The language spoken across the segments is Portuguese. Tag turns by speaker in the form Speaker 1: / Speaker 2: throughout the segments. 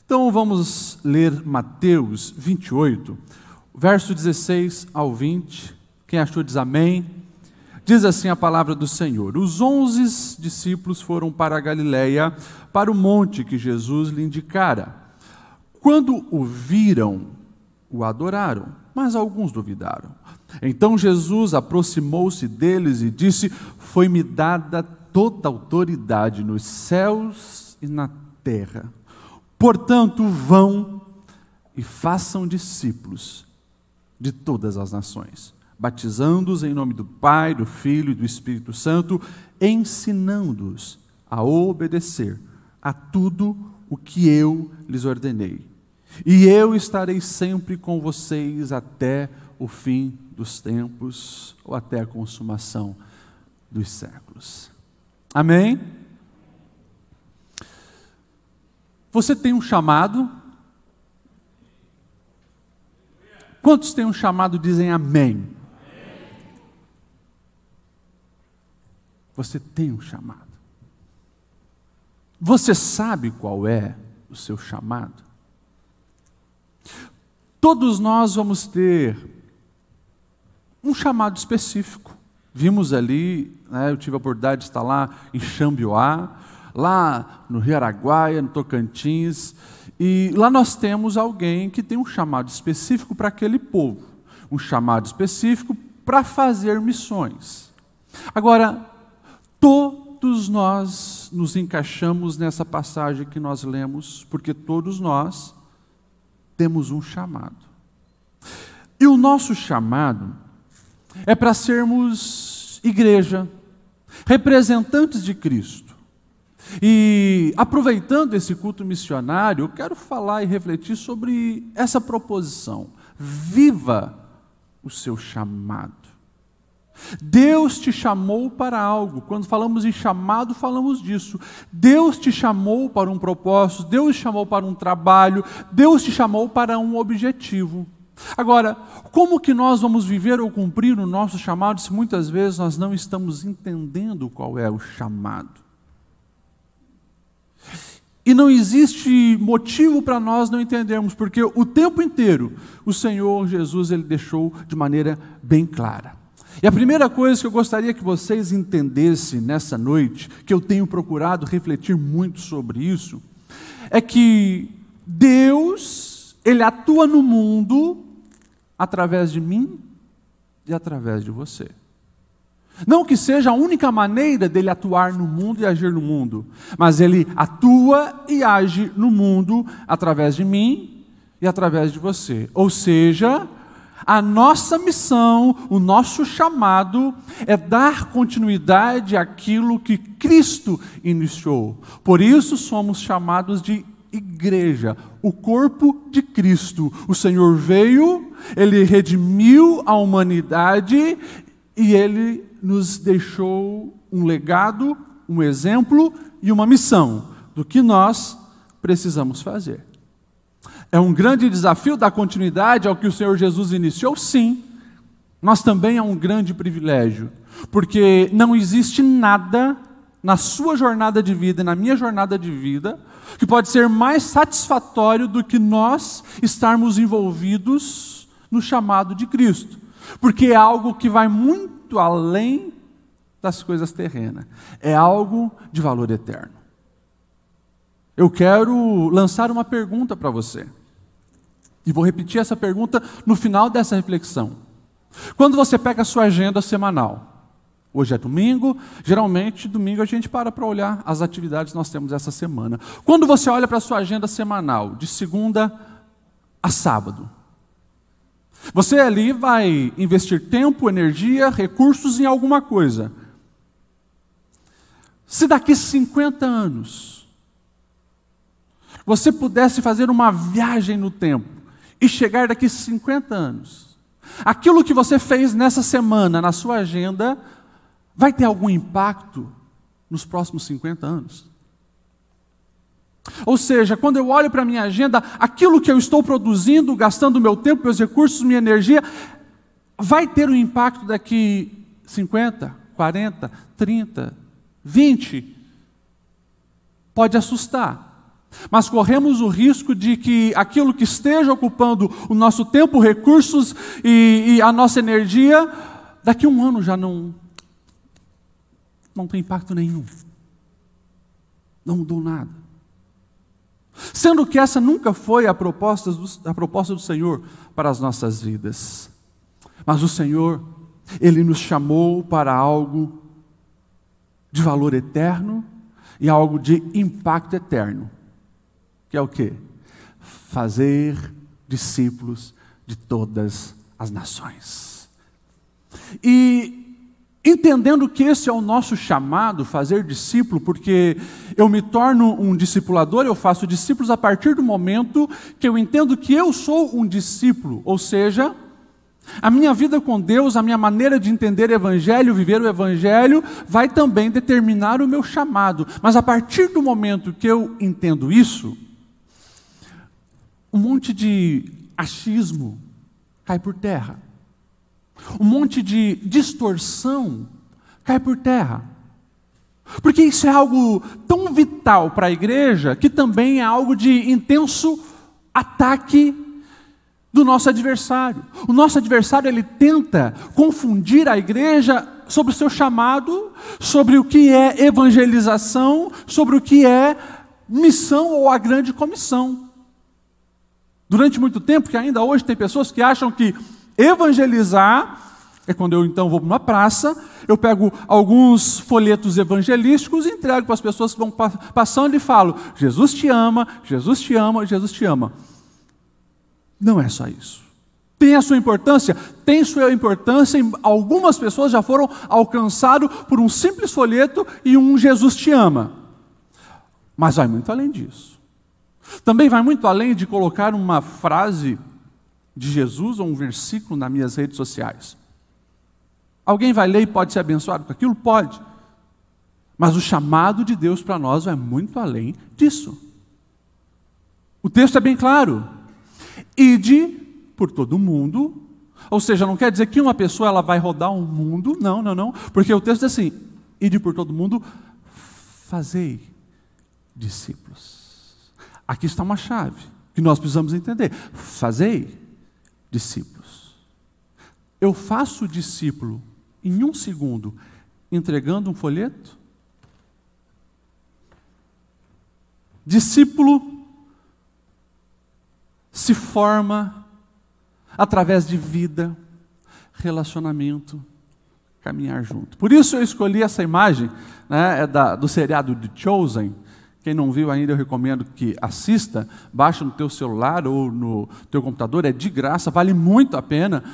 Speaker 1: Então vamos ler Mateus 28, verso 16 ao 20. Quem achou diz amém. Diz assim a palavra do Senhor: Os 11 discípulos foram para a Galileia, para o monte que Jesus lhe indicara. Quando o viram, o adoraram, mas alguns duvidaram. Então Jesus aproximou-se deles e disse: Foi-me dada toda a autoridade nos céus e na terra. Portanto, vão e façam discípulos de todas as nações, batizando-os em nome do Pai, do Filho e do Espírito Santo, ensinando-os a obedecer a tudo o que eu lhes ordenei. E eu estarei sempre com vocês até o fim dos tempos, ou até a consumação dos séculos. Amém? Você tem um chamado? Quantos têm um chamado dizem amém? Você tem um chamado. Você sabe qual é o seu chamado? Todos nós vamos ter um chamado específico. Vimos ali, eu tive a oportunidade de estar lá em Xambioá, lá no Rio Araguaia, no Tocantins, e lá nós temos alguém que tem um chamado específico para aquele povo, um chamado específico para fazer missões. Agora, todos nós nos encaixamos nessa passagem que nós lemos, porque todos nós temos um chamado. E o nosso chamado é para sermos igreja, representantes de Cristo. E aproveitando esse culto missionário, eu quero falar e refletir sobre essa proposição. Viva o seu chamado. Deus te chamou para algo. Quando falamos em chamado, falamos disso. Deus te chamou para um propósito, Deus te chamou para um trabalho, Deus te chamou para um objetivo. Agora, como que nós vamos viver ou cumprir o nosso chamado se muitas vezes nós não estamos entendendo qual é o chamado? E não existe motivo para nós não entendermos, porque o tempo inteiro o Senhor Jesus ele deixou de maneira bem clara. E a primeira coisa que eu gostaria que vocês entendessem nessa noite, que eu tenho procurado refletir muito sobre isso, é que Deus, Ele atua no mundo através de mim e através de você. Não que seja a única maneira dele atuar no mundo e agir no mundo, mas ele atua e age no mundo através de mim e através de você. Ou seja, a nossa missão, o nosso chamado é dar continuidade àquilo que Cristo iniciou. Por isso somos chamados de igreja, o corpo de Cristo. O Senhor veio, Ele redimiu a humanidade e Ele nos deixou um legado, um exemplo e uma missão do que nós precisamos fazer. É um grande desafio dar continuidade ao que o Senhor Jesus iniciou? Sim, mas também é um grande privilégio, porque não existe nada na sua jornada de vida e na minha jornada de vida que pode ser mais satisfatório do que nós estarmos envolvidos no chamado de Cristo, porque é algo que vai muito além das coisas terrenas, é algo de valor eterno. Eu quero lançar uma pergunta para você, e vou repetir essa pergunta no final dessa reflexão. Quando você pega a sua agenda semanal, hoje é domingo, geralmente domingo a gente para olhar as atividades que nós temos essa semana. Quando você olha para a sua agenda semanal, de segunda a sábado, você ali vai investir tempo, energia, recursos em alguma coisa. Se daqui 50 anos, você pudesse fazer uma viagem no tempo e chegar daqui 50 anos, aquilo que você fez nessa semana, na sua agenda, vai ter algum impacto nos próximos 50 anos? Ou seja, quando eu olho para a minha agenda, aquilo que eu estou produzindo, gastando meu tempo, meus recursos, minha energia, vai ter um impacto daqui 50, 40, 30, 20? Pode assustar. mas corremos o risco de que aquilo que esteja ocupando o nosso tempo, recursos e a nossa energia, daqui a um ano já não tem impacto nenhum. Não mudou nada. Sendo que essa nunca foi a proposta do Senhor para as nossas vidas. Mas o Senhor, Ele nos chamou para algo de valor eterno e algo de impacto eterno. Que é o quê? Fazer discípulos de todas as nações. E entendendo que esse é o nosso chamado, fazer discípulo, porque eu me torno um discipulador, eu faço discípulos a partir do momento que eu entendo que eu sou um discípulo, ou seja, a minha vida com Deus, a minha maneira de entender o Evangelho, viver o Evangelho, vai também determinar o meu chamado. Mas a partir do momento que eu entendo isso, um monte de achismo cai por terra. Um monte de distorção cai por terra. Porque isso é algo tão vital para a igreja, que também é algo de intenso ataque do nosso adversário. O nosso adversário, ele tenta confundir a igreja sobre o seu chamado, sobre o que é evangelização, sobre o que é missão ou a grande comissão. Durante muito tempo, que ainda hoje tem pessoas que acham que evangelizar é quando eu então vou para uma praça, eu pego alguns folhetos evangelísticos e entrego para as pessoas que vão passando e falo: Jesus te ama, Jesus te ama, Jesus te ama. Não é só isso. Tem a sua importância? Tem sua importância. Algumas pessoas já foram alcançadas por um simples folheto e um Jesus te ama. Mas vai muito além disso. Também vai muito além de colocar uma frase de Jesus ou um versículo nas minhas redes sociais. Alguém vai ler e pode ser abençoado com aquilo? Pode. Mas o chamado de Deus para nós vai muito além disso. O texto é bem claro. Ide por todo o mundo. Ou seja, não quer dizer que uma pessoa ela vai rodar um mundo. Não. Porque o texto diz assim: ide por todo mundo, fazei discípulos. Aqui está uma chave que nós precisamos entender. Fazei discípulos. Eu faço discípulo em 1 segundo entregando um folheto? Discípulo se forma através de vida, relacionamento, caminhar junto. Por isso eu escolhi essa imagem, né, do seriado The Chosen. Quem não viu ainda, eu recomendo que assista. Baixa no teu celular ou no teu computador, é de graça, vale muito a pena.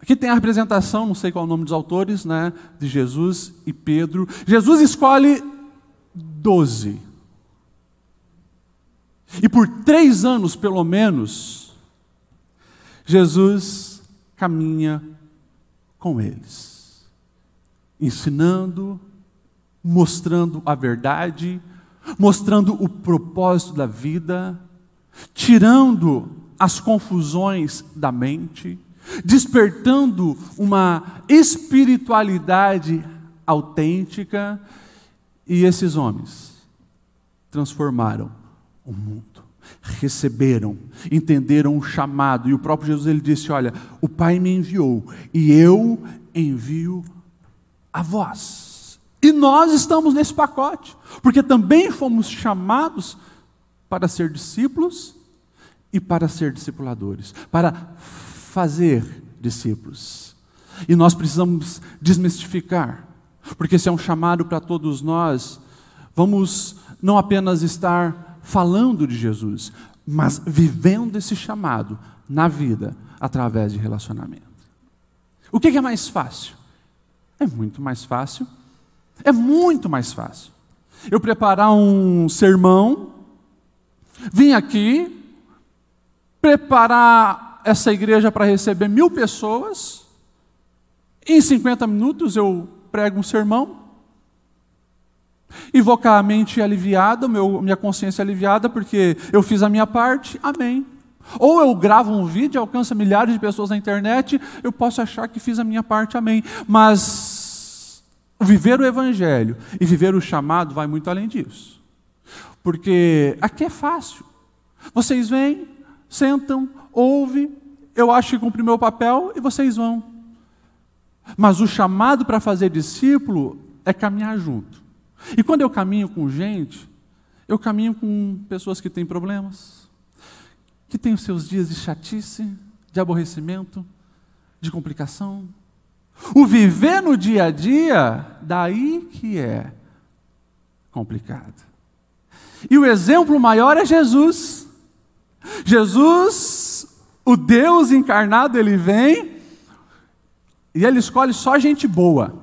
Speaker 1: Aqui tem a representação, não sei qual é o nome dos autores, né, de Jesus e Pedro. Jesus escolhe 12. E por 3 anos, pelo menos, Jesus caminha com eles, ensinando, mostrando a verdade, mostrando o propósito da vida, tirando as confusões da mente, despertando uma espiritualidade autêntica, e esses homens transformaram o mundo, receberam, entenderam o chamado, e o próprio Jesus ele disse: olha, o Pai me enviou, e eu envio a vós. E nós estamos nesse pacote, porque também fomos chamados para ser discípulos e para ser discipuladores, para fazer discípulos. E nós precisamos desmistificar, porque se é um chamado para todos nós, vamos não apenas estar falando de Jesus, mas vivendo esse chamado na vida, através de relacionamento. O que é mais fácil? É muito mais fácil. É muito mais fácil eu preparar um sermão, vir aqui, preparar essa igreja para receber 1000 pessoas, em 50 minutos eu prego um sermão, e vou com a mente aliviada, minha consciência aliviada, porque eu fiz a minha parte, amém. Ou eu gravo um vídeo, alcança milhares de pessoas na internet, eu posso achar que fiz a minha parte, amém. Mas viver o Evangelho e viver o chamado vai muito além disso. Porque aqui é fácil. Vocês vêm, sentam, ouvem, eu acho que cumpri meu papel e vocês vão. Mas o chamado para fazer discípulo é caminhar junto. E quando eu caminho com gente, eu caminho com pessoas que têm problemas, que têm os seus dias de chatice, de aborrecimento, de complicação. O viver no dia a dia, daí que é complicado. E o exemplo maior é Jesus. Jesus, o Deus encarnado, ele vem e ele escolhe só gente boa.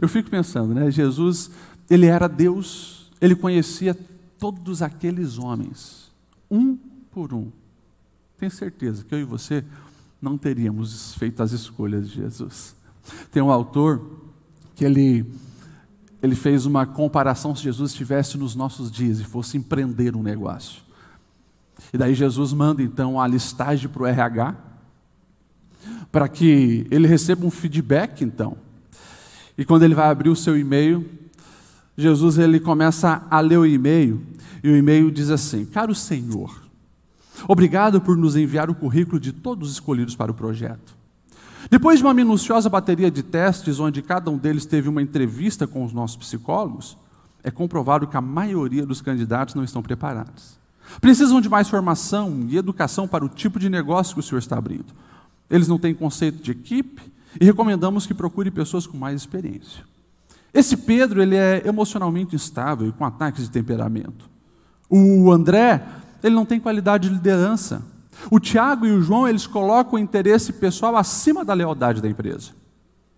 Speaker 1: Eu fico pensando, né? Jesus, ele era Deus, ele conhecia todos aqueles homens, um por um. Tenho certeza que eu e você não teríamos feito as escolhas de Jesus. Tem um autor que ele fez uma comparação se Jesus estivesse nos nossos dias e fosse empreender um negócio. E daí Jesus manda então a listagem para o RH, para que ele receba um feedback então. E quando ele vai abrir o seu e-mail, Jesus ele começa a ler o e-mail, e o e-mail diz assim: caro Senhor, obrigado por nos enviar o currículo de todos os escolhidos para o projeto. Depois de uma minuciosa bateria de testes, onde cada um deles teve uma entrevista com os nossos psicólogos, é comprovado que a maioria dos candidatos não estão preparados. Precisam de mais formação e educação para o tipo de negócio que o senhor está abrindo. Eles não têm conceito de equipe e recomendamos que procure pessoas com mais experiência. Esse Pedro, ele é emocionalmente instável e com ataques de temperamento. O André, ele não tem qualidade de liderança. O Tiago e o João, eles colocam o interesse pessoal acima da lealdade da empresa.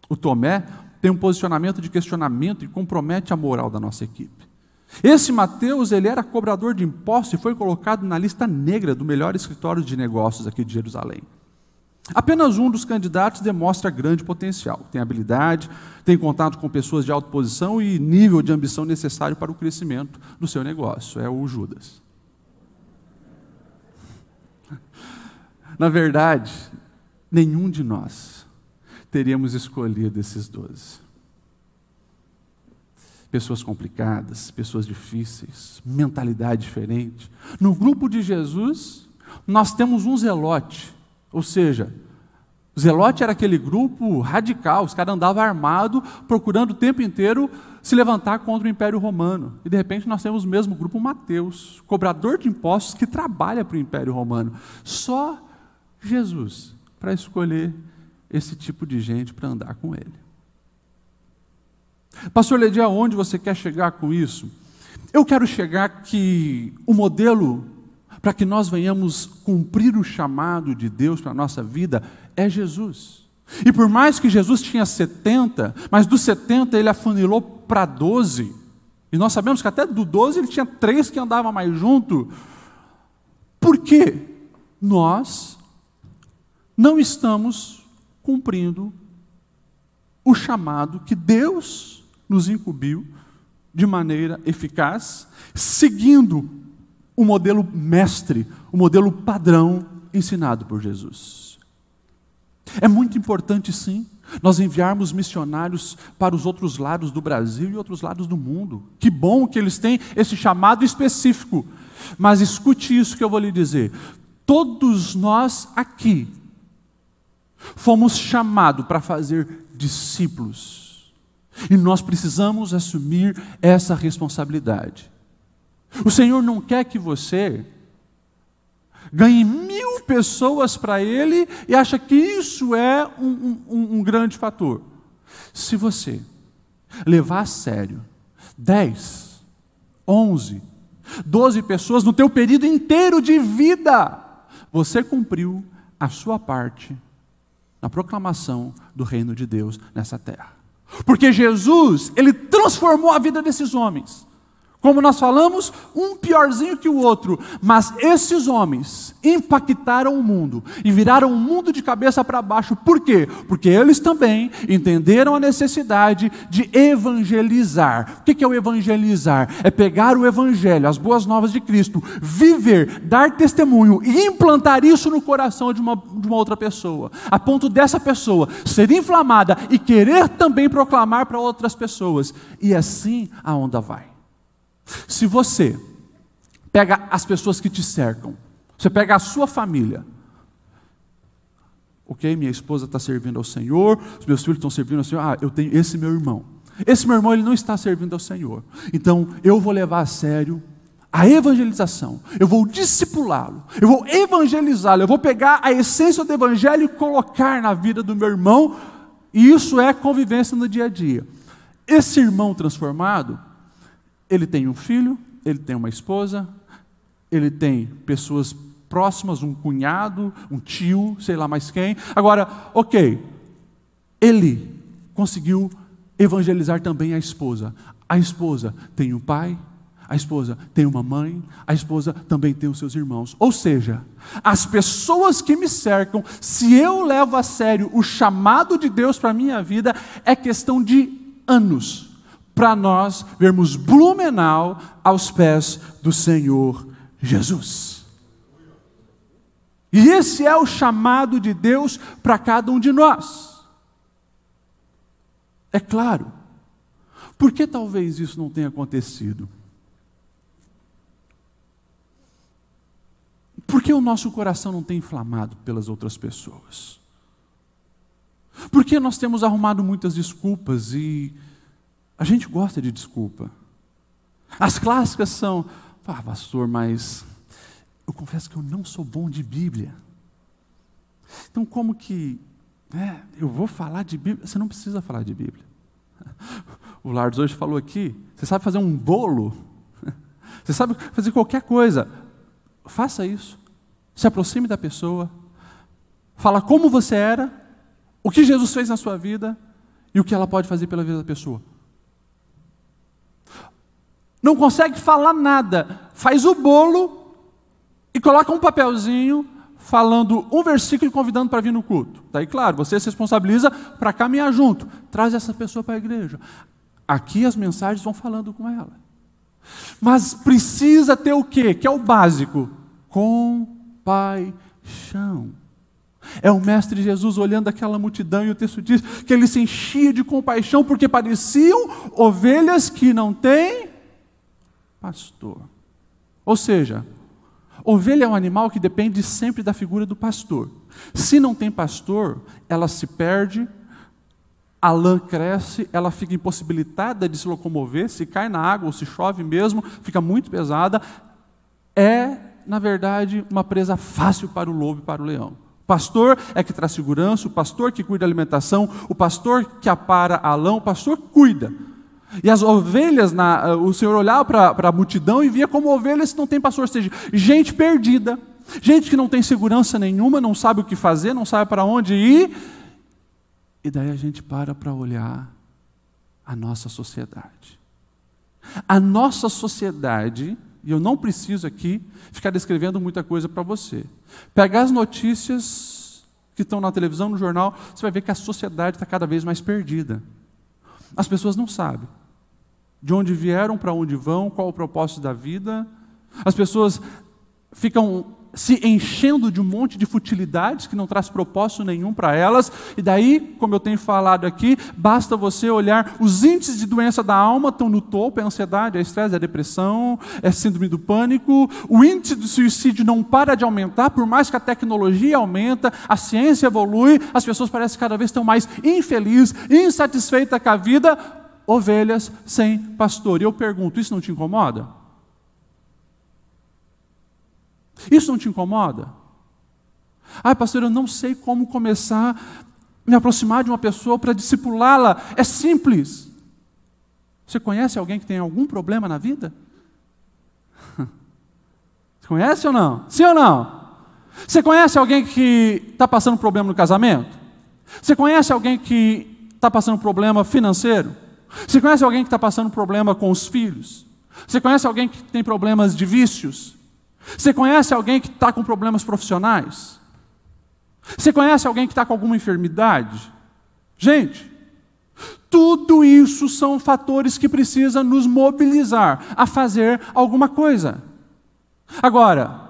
Speaker 1: O Tomé tem um posicionamento de questionamento e compromete a moral da nossa equipe. Esse Mateus, ele era cobrador de impostos e foi colocado na lista negra do melhor escritório de negócios aqui de Jerusalém. Apenas um dos candidatos demonstra grande potencial. Tem habilidade, tem contato com pessoas de alta posição e nível de ambição necessário para o crescimento do seu negócio. É o Judas. Na verdade, nenhum de nós teríamos escolhido esses 12. Pessoas complicadas, pessoas difíceis, mentalidade diferente. No grupo de Jesus, nós temos um zelote, ou seja, o zelote era aquele grupo radical, os caras andavam armados, procurando o tempo inteiro se levantar contra o Império Romano. E de repente nós temos o mesmo grupo Mateus, cobrador de impostos que trabalha para o Império Romano. Só Jesus para escolher esse tipo de gente para andar com ele. Pastor Ledi, aonde você quer chegar com isso? Eu quero chegar que o modelo para que nós venhamos cumprir o chamado de Deus para a nossa vida é Jesus. E por mais que Jesus tinha 70, mas dos 70 ele afunilou para 12, e nós sabemos que até do 12 ele tinha 3 que andavam mais junto. Por quê? Nós não estamos cumprindo o chamado que Deus nos incumbiu de maneira eficaz, seguindo o modelo mestre, o modelo padrão ensinado por Jesus. É muito importante, sim, nós enviarmos missionários para os outros lados do Brasil e outros lados do mundo. Que bom que eles têm esse chamado específico. Mas escute isso que eu vou lhe dizer. Todos nós aqui fomos chamados para fazer discípulos. E nós precisamos assumir essa responsabilidade. O Senhor não quer que você ganhe 1000 pessoas para Ele e acha que isso é um grande fator. Se você levar a sério 10, 11, 12 pessoas no teu período inteiro de vida, você cumpriu a sua parte na proclamação do reino de Deus nessa terra. Porque Jesus, Ele transformou a vida desses homens. Como nós falamos, um piorzinho que o outro, mas esses homens impactaram o mundo e viraram o mundo de cabeça para baixo. Por quê? Porque eles também entenderam a necessidade de evangelizar. O que é o evangelizar? É pegar o evangelho, as boas novas de Cristo, viver, dar testemunho e implantar isso no coração de uma outra pessoa, a ponto dessa pessoa ser inflamada e querer também proclamar para outras pessoas. E assim a onda vai. se você pega as pessoas que te cercam, você pega a sua família, ok, minha esposa está servindo ao Senhor, os meus filhos estão servindo ao Senhor, eu tenho esse meu irmão. Esse meu irmão, ele não está servindo ao Senhor. Então, eu vou levar a sério a evangelização, eu vou discipulá-lo, eu vou evangelizá-lo, eu vou pegar a essência do evangelho e colocar na vida do meu irmão, e isso é convivência no dia a dia. Esse irmão transformado, ele tem um filho, ele tem uma esposa, ele tem pessoas próximas, um cunhado, um tio, sei lá mais quem. Agora, ok, ele conseguiu evangelizar também a esposa. A esposa tem um pai, a esposa tem uma mãe, a esposa também tem os seus irmãos. Ou seja, as pessoas que me cercam, se eu levo a sério o chamado de Deus para a minha vida, é questão de anos para nós vermos Blumenau aos pés do Senhor Jesus. E esse é o chamado de Deus para cada um de nós. É claro, por que talvez isso não tenha acontecido? Por que o nosso coração não tem inflamado pelas outras pessoas? Por que nós temos arrumado muitas desculpas e a gente gosta de desculpa? As clássicas são, pastor, mas eu confesso que eu não sou bom de Bíblia. Então como que eu vou falar de Bíblia? Você não precisa falar de Bíblia. O Lardos hoje falou aqui, você sabe fazer um bolo? Você sabe fazer qualquer coisa. Faça isso, se aproxime da pessoa, fala como você era, o que Jesus fez na sua vida e o que ela pode fazer pela vida da pessoa. Não consegue falar nada, faz o bolo e coloca um papelzinho falando um versículo e convidando para vir no culto. Daí, claro, você se responsabiliza para caminhar junto, traz essa pessoa para a igreja. Aqui as mensagens vão falando com ela. Mas precisa ter o quê? Que é o básico. Compaixão. É o Mestre Jesus olhando aquela multidão e o texto diz que ele se enchia de compaixão porque pareciam ovelhas que não têm pastor. Ou seja, ovelha é um animal que depende sempre da figura do pastor. Se não tem pastor, ela se perde, a lã cresce, ela fica impossibilitada de se locomover, se cai na água ou se chove mesmo, fica muito pesada. É, na verdade, uma presa fácil para o lobo e para o leão. O pastor é que traz segurança, o pastor que cuida da alimentação, o pastor que apara a lã, o pastor cuida. E as ovelhas, o Senhor olhava para a multidão e via como ovelhas que não tem pastor, ou seja, gente perdida, gente que não tem segurança nenhuma, não sabe o que fazer, não sabe para onde ir. E daí a gente para olhar a nossa sociedade. A nossa sociedade, e eu não preciso aqui ficar descrevendo muita coisa para você. Pegar as notícias que estão na televisão, no jornal, você vai ver que a sociedade está cada vez mais perdida. As pessoas não sabem de onde vieram, para onde vão, qual o propósito da vida. As pessoas ficam se enchendo de um monte de futilidades que não traz propósito nenhum para elas, e daí, como eu tenho falado aqui, basta você olhar, os índices de doença da alma estão no topo, é a ansiedade, é estresse, é a depressão, é a síndrome do pânico, o índice de suicídio não para de aumentar, por mais que a tecnologia aumenta, a ciência evolui, as pessoas parecem que cada vez estão mais infelizes, insatisfeitas com a vida, ovelhas sem pastor. E eu pergunto, isso não te incomoda? Isso não te incomoda? Pastor, eu não sei como começar a me aproximar de uma pessoa para discipulá-la. É simples. Você conhece alguém que tem algum problema na vida? Você conhece ou não? Sim ou não? Você conhece alguém que está passando problema no casamento? Você conhece alguém que está passando problema financeiro? Você conhece alguém que está passando problema com os filhos? Você conhece alguém que tem problemas de vícios? Você conhece alguém que está com problemas profissionais? Você conhece alguém que está com alguma enfermidade? Gente, tudo isso são fatores que precisam nos mobilizar a fazer alguma coisa. Agora,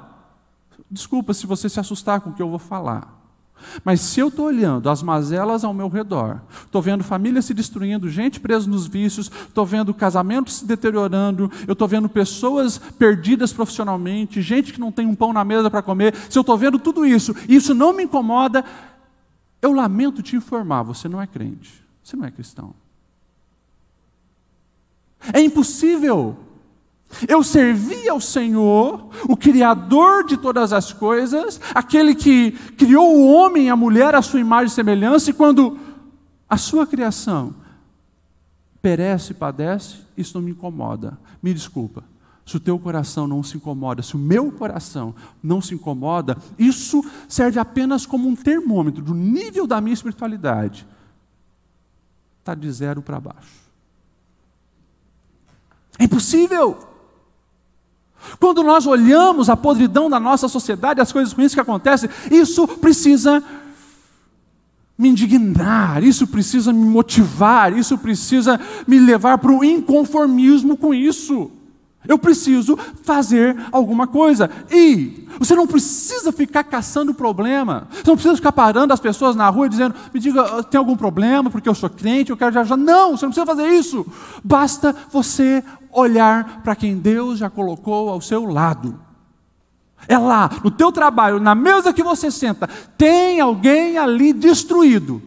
Speaker 1: desculpa se você se assustar com o que eu vou falar, Mas se eu estou olhando as mazelas ao meu redor, estou vendo famílias se destruindo, gente presa nos vícios, estou vendo casamentos se deteriorando, eu estou vendo pessoas perdidas profissionalmente, gente que não tem um pão na mesa para comer, se eu estou vendo tudo isso, e isso não me incomoda, eu lamento te informar, você não é crente, você não é cristão. É impossível eu servir ao Senhor, o Criador de todas as coisas, aquele que criou o homem e a mulher à sua imagem e semelhança, e quando a sua criação perece e padece, isso não me incomoda. Me desculpa, se o teu coração não se incomoda, se o meu coração não se incomoda, isso serve apenas como um termômetro do nível da minha espiritualidade. Está de 0 para baixo. É impossível. Quando nós olhamos a podridão da nossa sociedade, as coisas ruins que acontecem, isso precisa me indignar, isso precisa me motivar, isso precisa me levar para o inconformismo com isso. Eu preciso fazer alguma coisa. E você não precisa ficar caçando problema. Você não precisa ficar parando as pessoas na rua e dizendo, me diga, tem algum problema porque eu sou crente, eu quero já ajudar. Não, você não precisa fazer isso. Basta você olhar para quem Deus já colocou ao seu lado. É lá, no teu trabalho, na mesa que você senta, tem alguém ali destruído,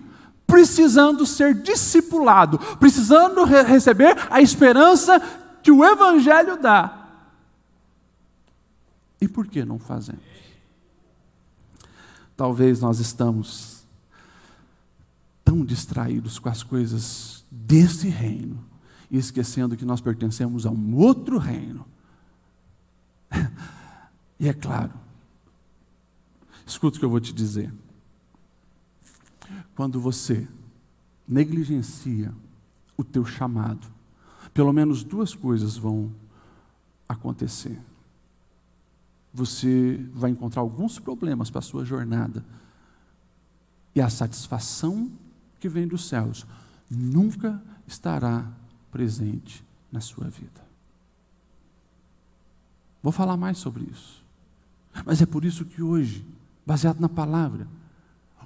Speaker 1: precisando ser discipulado, precisando receber a esperança que o Evangelho dá. E por que não fazemos? Talvez nós estamos tão distraídos com as coisas desse reino, e esquecendo que nós pertencemos a um outro reino. E é claro, escuta o que eu vou te dizer. Quando você negligencia o teu chamado, pelo menos 2 coisas vão acontecer. Você vai encontrar alguns problemas para a sua jornada, e a satisfação que vem dos céus nunca estará presente na sua vida. Vou falar mais sobre isso. Mas é por isso que hoje, baseado na palavra,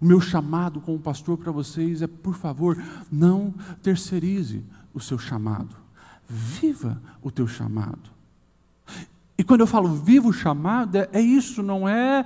Speaker 1: o meu chamado como pastor para vocês é, por favor, não terceirize o seu chamado. Viva o teu chamado. E quando eu falo viva o chamado, é isso, não é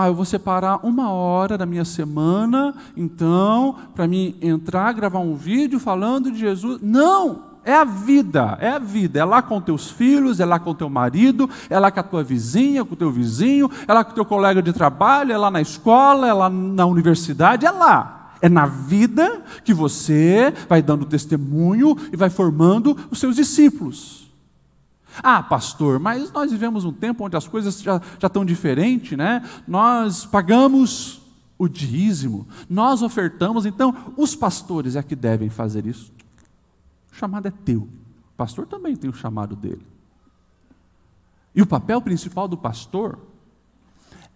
Speaker 1: eu vou separar 1 hora da minha semana, então, para mim entrar, gravar um vídeo falando de Jesus. Não! É a vida, é a vida. É lá com teus filhos, é lá com teu marido, é lá com a tua vizinha, com o teu vizinho, é lá com o teu colega de trabalho, é lá na escola, é lá na universidade, é lá. É na vida que você vai dando testemunho e vai formando os seus discípulos. Ah, pastor, mas nós vivemos um tempo onde as coisas já estão diferentes, né? Nós pagamos o dízimo, nós ofertamos, então os pastores é que devem fazer isso. O chamado é teu. O pastor também tem o chamado dele. E o papel principal do pastor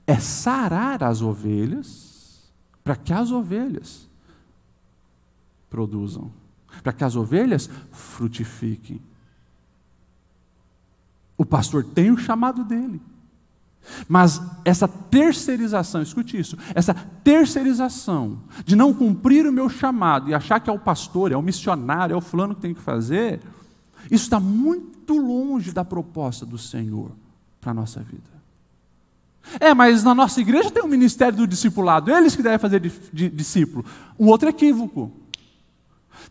Speaker 1: é sarar as ovelhas, para que as ovelhas produzam, para que as ovelhas frutifiquem. O pastor tem o chamado dele. Mas essa terceirização, escute isso, essa terceirização de não cumprir o meu chamado e achar que é o pastor, é o missionário, é o fulano que tem que fazer, isso está muito longe da proposta do Senhor para a nossa vida. Mas na nossa igreja tem um ministério do discipulado, eles que devem fazer de discípulo. Um outro equívoco.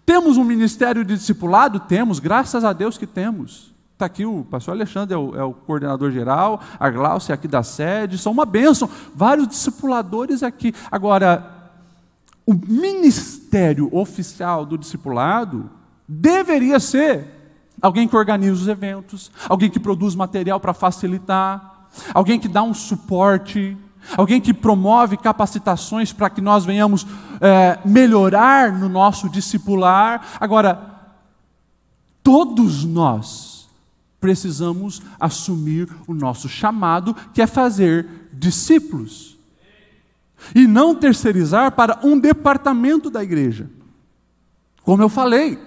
Speaker 1: Temos um ministério de discipulado? Temos, graças a Deus que temos. Está aqui o pastor Alexandre, é o coordenador geral, a Glaucia aqui da sede, são uma bênção, vários discipuladores aqui. Agora, o ministério oficial do discipulado deveria ser alguém que organiza os eventos, alguém que produz material para facilitar, alguém que dá um suporte, alguém que promove capacitações para que nós venhamos melhorar no nosso discipular. Agora, todos nós precisamos assumir o nosso chamado, que é fazer discípulos. E não terceirizar para um departamento da igreja. Como eu falei,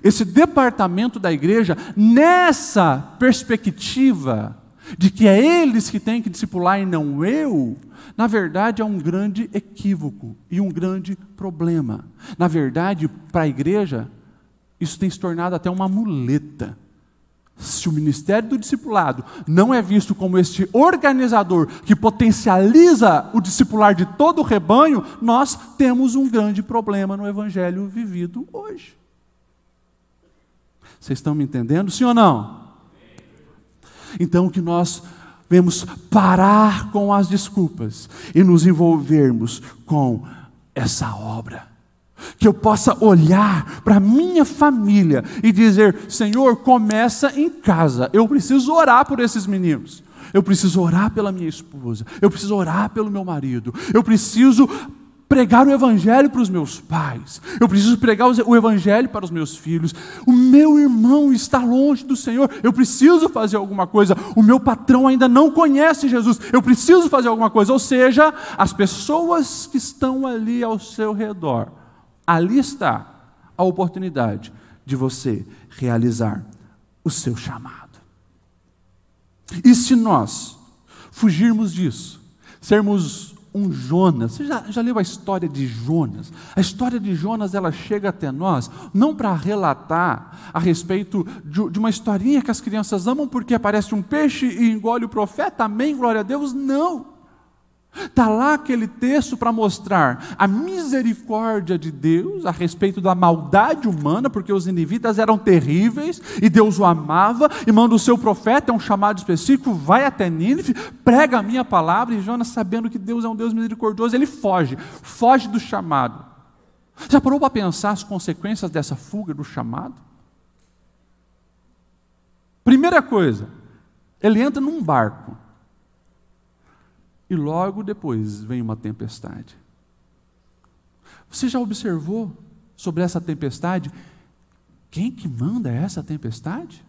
Speaker 1: esse departamento da igreja, nessa perspectiva de que é eles que têm que discipular e não eu, na verdade é um grande equívoco e um grande problema. Na verdade, para a igreja, isso tem se tornado até uma muleta. Se o ministério do discipulado não é visto como este organizador que potencializa o discipular de todo o rebanho, nós temos um grande problema no evangelho vivido hoje. Vocês estão me entendendo? Sim ou não? Então que nós devemos parar com as desculpas e nos envolvermos com essa obra. Que eu possa olhar para a minha família e dizer: Senhor, começa em casa. Eu preciso orar por esses meninos. Eu preciso orar pela minha esposa. Eu preciso orar pelo meu marido. Eu preciso pregar o evangelho para os meus pais. Eu preciso pregar o evangelho para os meus filhos. O meu irmão está longe do Senhor. Eu preciso fazer alguma coisa. O meu patrão ainda não conhece Jesus. Eu preciso fazer alguma coisa. Ou seja, as pessoas que estão ali ao seu redor. Ali está a oportunidade de você realizar o seu chamado. E se nós fugirmos disso, sermos um Jonas, você já leu a história de Jonas? A história de Jonas, ela chega até nós, não para relatar a respeito de uma historinha que as crianças amam porque aparece um peixe e engole o profeta, amém, glória a Deus, não. Está lá aquele texto para mostrar a misericórdia de Deus a respeito da maldade humana, porque os ninivitas eram terríveis e Deus o amava e manda o seu profeta, é um chamado específico, vai até Nínive, prega a minha palavra, e Jonas, sabendo que Deus é um Deus misericordioso, ele foge do chamado. Já parou para pensar as consequências dessa fuga do chamado? Primeira coisa, ele entra num barco. E logo depois vem uma tempestade. Você já observou sobre essa tempestade? Quem que manda essa tempestade?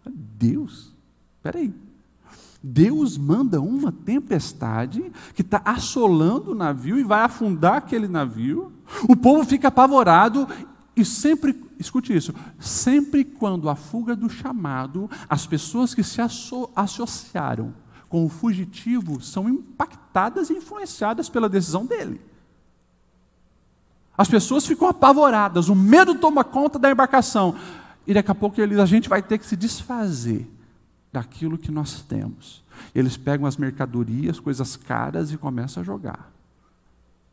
Speaker 1: Deus. Espera aí. Deus manda uma tempestade que está assolando o navio e vai afundar aquele navio. O povo fica apavorado e sempre, escute isso, sempre quando a fuga do chamado, as pessoas que se associaram com o fugitivo são impactadas e influenciadas pela decisão dele. As pessoas ficam apavoradas, o medo toma conta da embarcação, e daqui a pouco a gente vai ter que se desfazer daquilo que nós temos. Eles pegam as mercadorias, coisas caras, e começam a jogar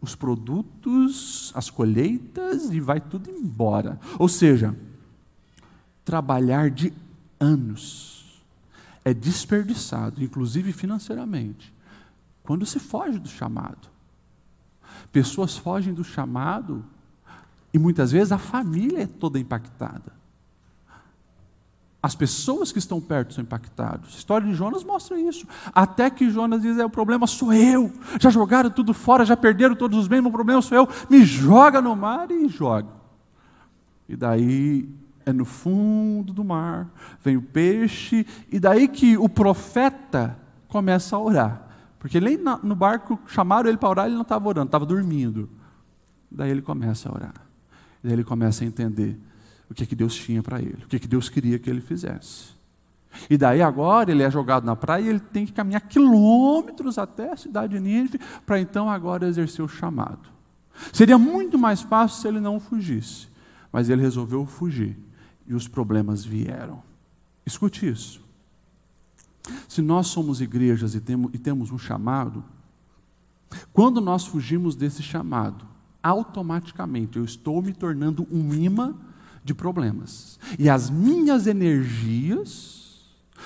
Speaker 1: os produtos, as colheitas, e vai tudo embora. Ou seja, trabalhar de anos é desperdiçado, inclusive financeiramente, quando se foge do chamado. Pessoas fogem do chamado e muitas vezes a família é toda impactada. As pessoas que estão perto são impactadas. A história de Jonas mostra isso. Até que Jonas diz: o problema sou eu. Já jogaram tudo fora, já perderam todos os bens, o problema sou eu. Me joga no mar e joga. E daí é no fundo do mar, vem o peixe, e daí que o profeta começa a orar. Porque ele no barco, chamaram ele para orar, ele não estava orando, estava dormindo. Daí ele começa a orar. Daí ele começa a entender o que Deus tinha para ele, o que Deus queria que ele fizesse. E daí agora ele é jogado na praia e ele tem que caminhar quilômetros até a cidade de Nínive, para então agora exercer o chamado. Seria muito mais fácil se ele não fugisse, mas ele resolveu fugir. E os problemas vieram. Escute isso. Se nós somos igrejas e temos um chamado, quando nós fugimos desse chamado, automaticamente eu estou me tornando um imã de problemas. E as minhas energias,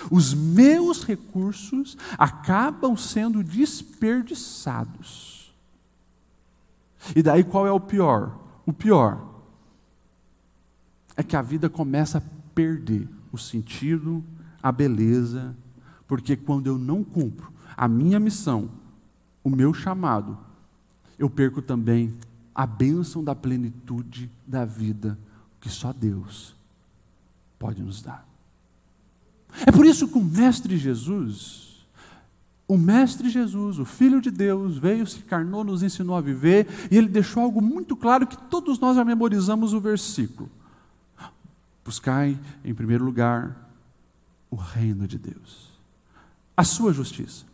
Speaker 1: os meus recursos, acabam sendo desperdiçados. E daí qual é o pior? O pior é que a vida começa a perder o sentido, a beleza, porque quando eu não cumpro a minha missão, o meu chamado, eu perco também a bênção da plenitude da vida que só Deus pode nos dar. É por isso que o Mestre Jesus, o Filho de Deus, veio, se encarnou, nos ensinou a viver, e ele deixou algo muito claro que todos nós já memorizamos o versículo. Buscai, em primeiro lugar, o reino de Deus, a sua justiça,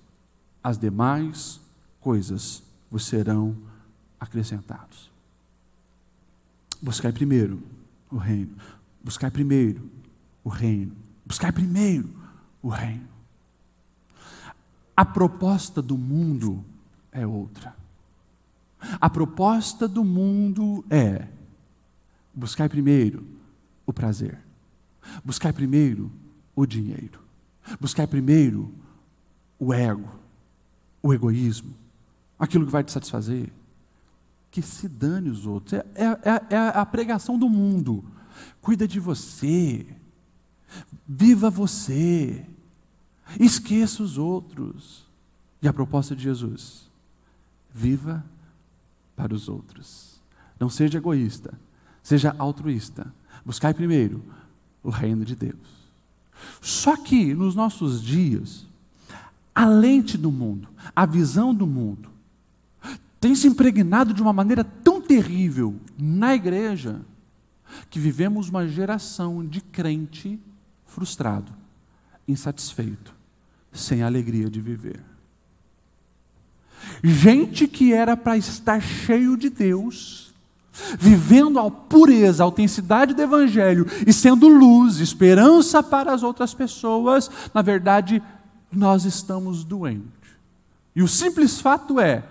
Speaker 1: as demais coisas vos serão acrescentados. Buscai primeiro o reino, buscai primeiro o reino, buscai primeiro o reino. A proposta do mundo é outra. A proposta do mundo é: buscai primeiro o prazer, buscai primeiro o dinheiro, buscai primeiro o ego, o egoísmo, aquilo que vai te satisfazer. Que se dane os outros. É a pregação do mundo. Cuida de você, viva você, esqueça os outros. E a proposta de Jesus: viva para os outros. Não seja egoísta, seja altruísta. Buscai primeiro o reino de Deus. Só que nos nossos dias, a lente do mundo, a visão do mundo, tem se impregnado de uma maneira tão terrível na igreja, que vivemos uma geração de crente frustrado, insatisfeito, sem alegria de viver. Gente que era para estar cheio de Deus, vivendo a pureza, a autenticidade do Evangelho e sendo luz, esperança para as outras pessoas, na verdade, nós estamos doentes. E o simples fato é: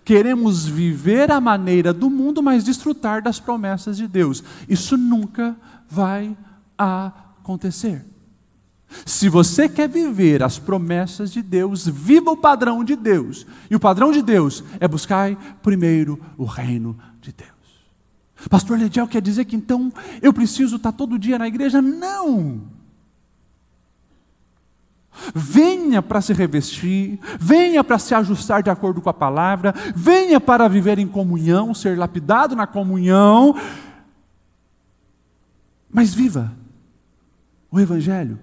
Speaker 1: queremos viver a maneira do mundo, mas desfrutar das promessas de Deus. Isso nunca vai acontecer. Se você quer viver as promessas de Deus, viva o padrão de Deus. E o padrão de Deus é buscar primeiro o reino de Deus. Pastor Lediel quer dizer que então eu preciso estar todo dia na igreja? Não! Venha para se revestir, venha para se ajustar de acordo com a palavra, venha para viver em comunhão, ser lapidado na comunhão, mas viva o Evangelho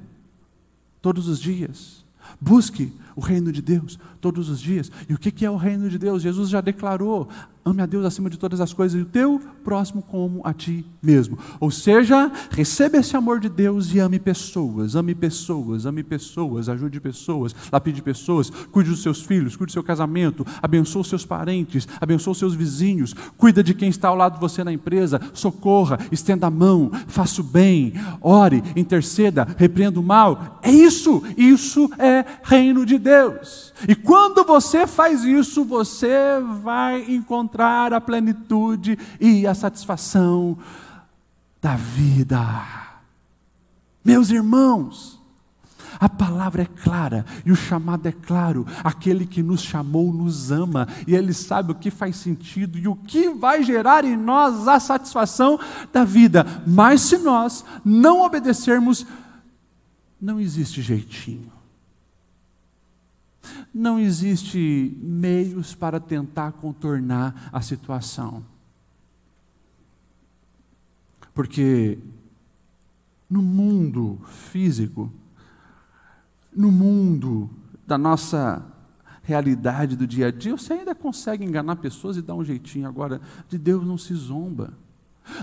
Speaker 1: todos os dias. Busque o reino de Deus todos os dias. E o que é o reino de Deus? Jesus já declarou: ame a Deus acima de todas as coisas e o teu próximo como a ti mesmo. Ou seja, receba esse amor de Deus e ame pessoas, ame pessoas, ame pessoas, ajude pessoas, lapide pessoas, cuide dos seus filhos, cuide do seu casamento, abençoe os seus parentes, abençoe os seus vizinhos, cuida de quem está ao lado de você na empresa, socorra, estenda a mão, faça o bem, ore, interceda, repreenda o mal. É isso é reino de Deus. E quando você faz isso, você vai encontrar a plenitude e a satisfação da vida. Meus irmãos, a palavra é clara e o chamado é claro. Aquele que nos chamou nos ama e Ele sabe o que faz sentido e o que vai gerar em nós a satisfação da vida. Mas se nós não obedecermos, não existe jeitinho. Não existe meios para tentar contornar a situação. Porque no mundo físico, no mundo da nossa realidade do dia a dia, você ainda consegue enganar pessoas e dar um jeitinho. Agora, de Deus não se zomba.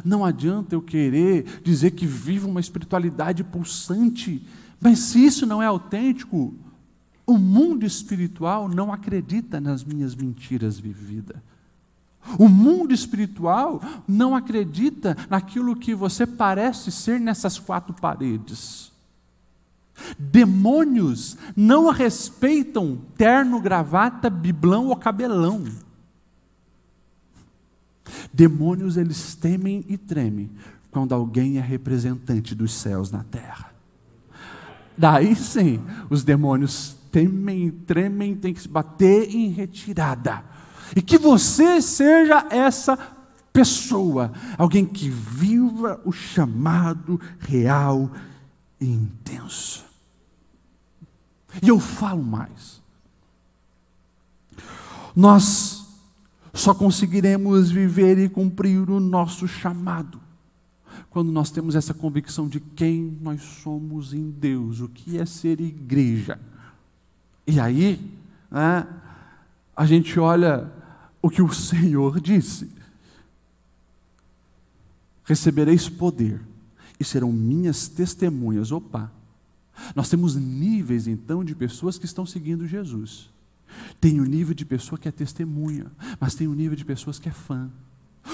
Speaker 1: Não adianta eu querer dizer que vivo uma espiritualidade pulsante, mas se isso não é autêntico, o mundo espiritual não acredita nas minhas mentiras vividas. O mundo espiritual não acredita naquilo que você parece ser nessas quatro paredes. Demônios não respeitam terno, gravata, biblão ou cabelão. Demônios, eles temem e tremem quando alguém é representante dos céus na terra. Daí sim, os demônios temem e tremem, tem que se bater em retirada. E que você seja essa pessoa, alguém que viva o chamado real e intenso. E eu falo mais. Nós só conseguiremos viver e cumprir o nosso chamado quando nós temos essa convicção de quem nós somos em Deus, o que é ser igreja. E aí, a gente olha o que o Senhor disse: recebereis poder e serão minhas testemunhas. Opa! Nós temos níveis, então, de pessoas que estão seguindo Jesus. Tem o nível de pessoa que é testemunha, mas tem o nível de pessoas que é fã.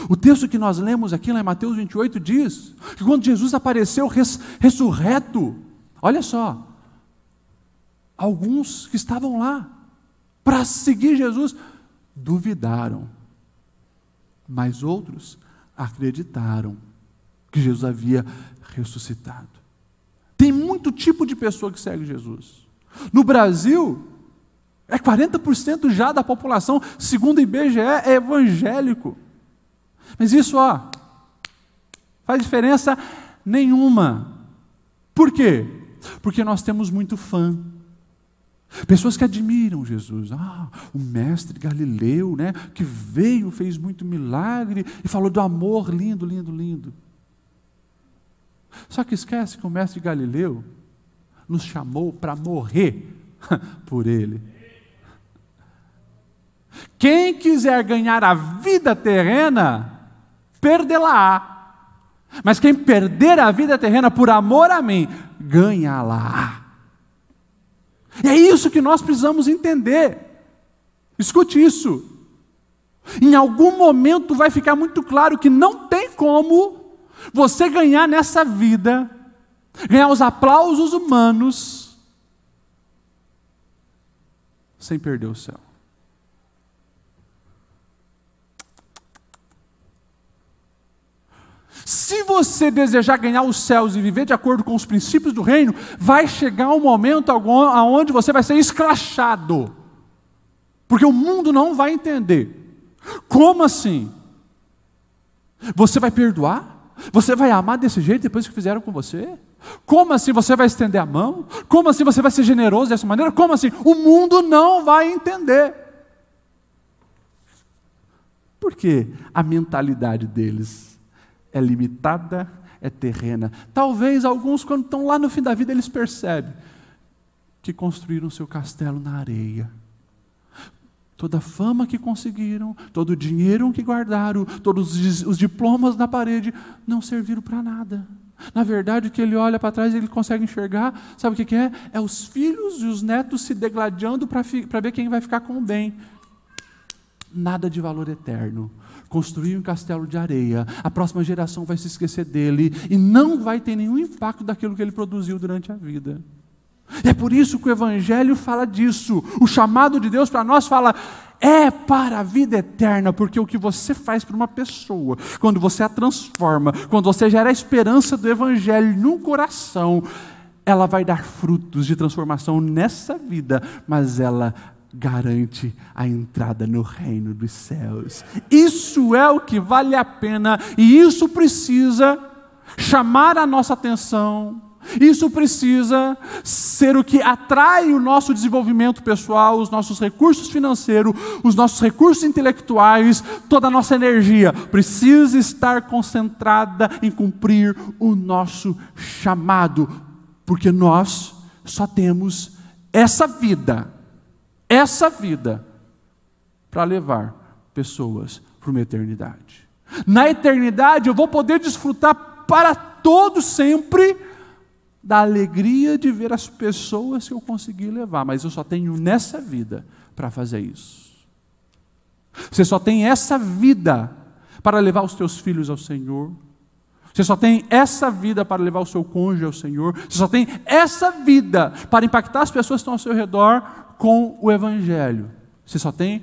Speaker 1: O texto que nós lemos aqui lá em Mateus 28 diz que quando Jesus apareceu ressurreto, olha só, alguns que estavam lá para seguir Jesus duvidaram, mas outros acreditaram que Jesus havia ressuscitado. Tem muito tipo de pessoa que segue Jesus. No Brasil, 40% já da população, segundo o IBGE, é evangélico. Mas isso, faz diferença nenhuma. Por quê? Porque nós temos muito fã. Pessoas que admiram Jesus. O mestre Galileu, né, que veio, fez muito milagre e falou do amor lindo, lindo, lindo. Só que esquece que o mestre Galileu nos chamou para morrer por ele. Quem quiser ganhar a vida terrena, perdê-la-á. Mas quem perder a vida terrena por amor a mim, ganha-la. E é isso que nós precisamos entender. Escute isso. Em algum momento vai ficar muito claro que não tem como você ganhar nessa vida, ganhar os aplausos humanos, sem perder o céu. Se você desejar ganhar os céus e viver de acordo com os princípios do reino, vai chegar um momento onde você vai ser escrachado, porque o mundo não vai entender. Como assim? Você vai perdoar? Você vai amar desse jeito depois que fizeram com você? Como assim você vai estender a mão? Como assim você vai ser generoso dessa maneira? Como assim? O mundo não vai entender. Porque a mentalidade deles é limitada, é terrena. Talvez alguns, quando estão lá no fim da vida, eles percebem que construíram seu castelo na areia. Toda a fama que conseguiram, todo o dinheiro que guardaram, todos os diplomas na parede, não serviram para nada. Na verdade, o que ele olha para trás, ele consegue enxergar, sabe o que é? É os filhos e os netos se degladiando para ver quem vai ficar com o bem. Nada de valor eterno. Construir um castelo de areia, a próxima geração vai se esquecer dele e não vai ter nenhum impacto daquilo que ele produziu durante a vida. É por isso que o Evangelho fala disso. O chamado de Deus para nós fala, é para a vida eterna, porque o que você faz para uma pessoa, quando você a transforma, quando você gera a esperança do Evangelho no coração, ela vai dar frutos de transformação nessa vida, mas ela garante a entrada no reino dos céus. Isso é o que vale a pena, e isso precisa chamar a nossa atenção. Isso precisa ser o que atrai o nosso desenvolvimento pessoal, os nossos recursos financeiros, os nossos recursos intelectuais, toda a nossa energia. Precisa estar concentrada em cumprir o nosso chamado, porque nós só temos essa vida para levar pessoas para uma eternidade. Na eternidade eu vou poder desfrutar para todo sempre da alegria de ver as pessoas que eu consegui levar, mas eu só tenho nessa vida para fazer isso. Você só tem essa vida para levar os teus filhos ao Senhor. Você só tem essa vida para levar o seu cônjuge ao Senhor. Você só tem essa vida para impactar as pessoas que estão ao seu redor com o Evangelho. Você só tem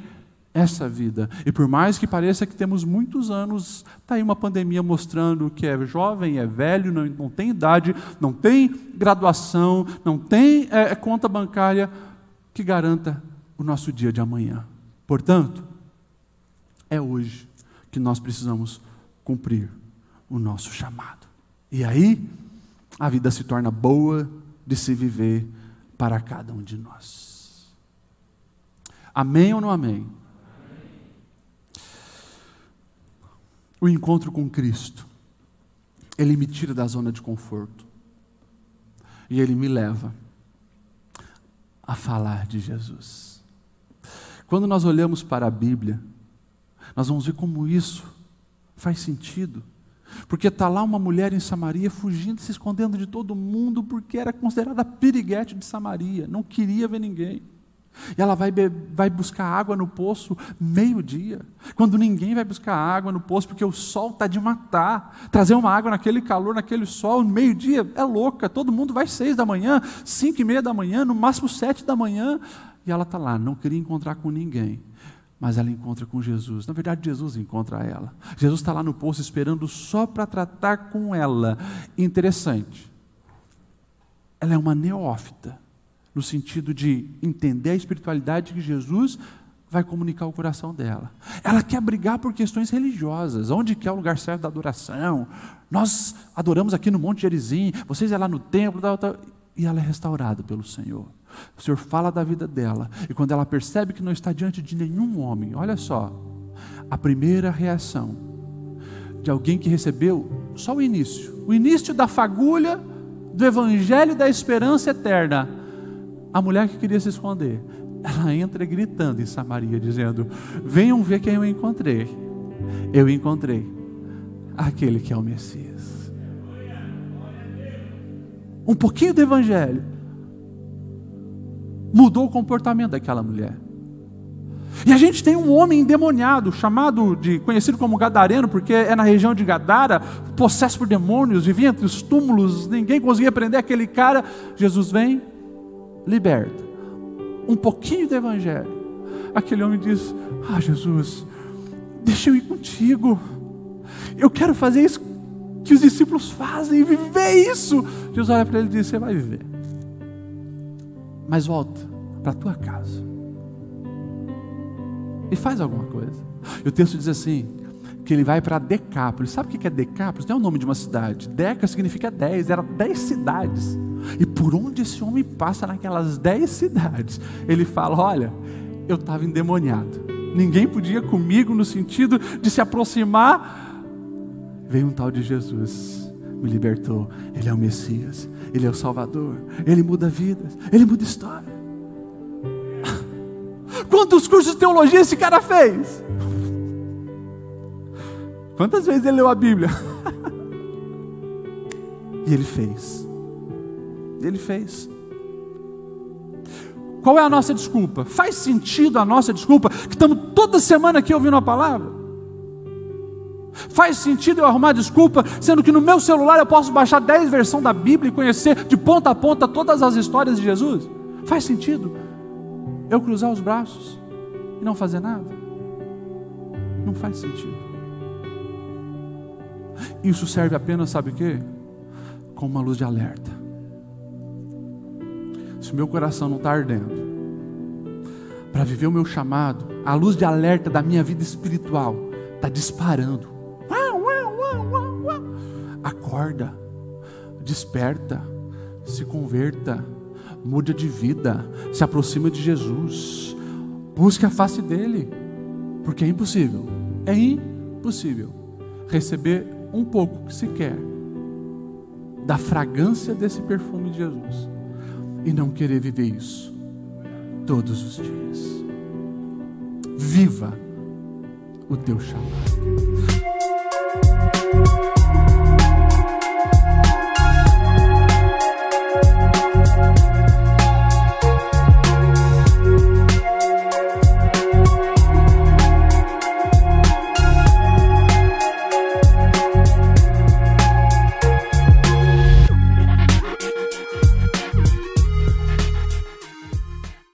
Speaker 1: essa vida. E por mais que pareça que temos muitos anos, está aí uma pandemia mostrando que é jovem, é velho, não tem idade, não tem graduação, não tem conta bancária que garanta o nosso dia de amanhã. Portanto, é hoje que nós precisamos cumprir o nosso chamado. E aí, a vida se torna boa de se viver para cada um de nós. Amém ou não amém? O encontro com Cristo, ele me tira da zona de conforto e ele me leva a falar de Jesus. Quando nós olhamos para a Bíblia, nós vamos ver como isso faz sentido. Porque está lá uma mulher em Samaria fugindo, se escondendo de todo mundo, porque era considerada piriguete de Samaria, não queria ver ninguém. E ela vai buscar água no poço meio-dia, quando ninguém vai buscar água no poço, porque o sol está de matar. Trazer uma água naquele calor, naquele sol, meio-dia, é louca. Todo mundo vai 6 da manhã, 5:30 da manhã, no máximo 7 da manhã. E ela está lá, não queria encontrar com ninguém. Mas ela encontra com Jesus. Na verdade, Jesus encontra ela. Jesus está lá no poço esperando só para tratar com ela. Interessante. Ela é uma neófita, no sentido de entender a espiritualidade que Jesus vai comunicar ao coração dela. Ela quer brigar por questões religiosas. Onde que é o lugar certo da adoração? Nós adoramos aqui no Monte Gerizim, vocês é lá no templo, tal. E ela é restaurada pelo Senhor. O Senhor fala da vida dela, e quando ela percebe que não está diante de nenhum homem, olha só, a primeira reação de alguém que recebeu só o início da fagulha do evangelho da esperança eterna. A mulher que queria se esconder, ela entra gritando em Samaria, dizendo: venham ver quem eu encontrei aquele que é o Messias. Um pouquinho do evangelho mudou o comportamento daquela mulher. E a gente tem um homem endemoniado, conhecido como Gadareno, porque é na região de Gadara, possesso por demônios, vivia entre os túmulos, ninguém conseguia prender aquele cara. Jesus vem, liberta. Um pouquinho do evangelho. Aquele homem diz: Jesus, deixa eu ir contigo. Eu quero fazer isso que os discípulos fazem, viver isso. Jesus olha para ele e diz: você vai viver, mas volta para a tua casa e faz alguma coisa. E o texto diz assim, que ele vai para Decápolis. Sabe o que é Decápolis? Não é o nome de uma cidade. Deca significa 10, eram 10 cidades. E por onde esse homem passa naquelas 10 cidades, ele fala: olha, eu estava endemoniado, ninguém podia comigo no sentido de se aproximar. Veio um tal de Jesus, me libertou. Ele é o Messias, Ele é o Salvador, Ele muda vidas, Ele muda história. Quantos cursos de teologia esse cara fez? Quantas vezes ele leu a Bíblia? E ele fez. Qual é a nossa desculpa? Faz sentido a nossa desculpa, que estamos toda semana aqui ouvindo a palavra? Faz sentido eu arrumar desculpa, sendo que no meu celular eu posso baixar 10 versões da Bíblia e conhecer de ponta a ponta todas as histórias de Jesus? Faz sentido eu cruzar os braços e não fazer nada? Não faz sentido. Isso serve apenas, sabe o quê? Como uma luz de alerta. Se o meu coração não está ardendo para viver o meu chamado, a luz de alerta da minha vida espiritual está disparando. Acorda, desperta, se converta, muda de vida, se aproxima de Jesus, busque a face dele, porque é impossível receber um pouco sequer da fragrância desse perfume de Jesus e não querer viver isso todos os dias. Viva o teu chamado.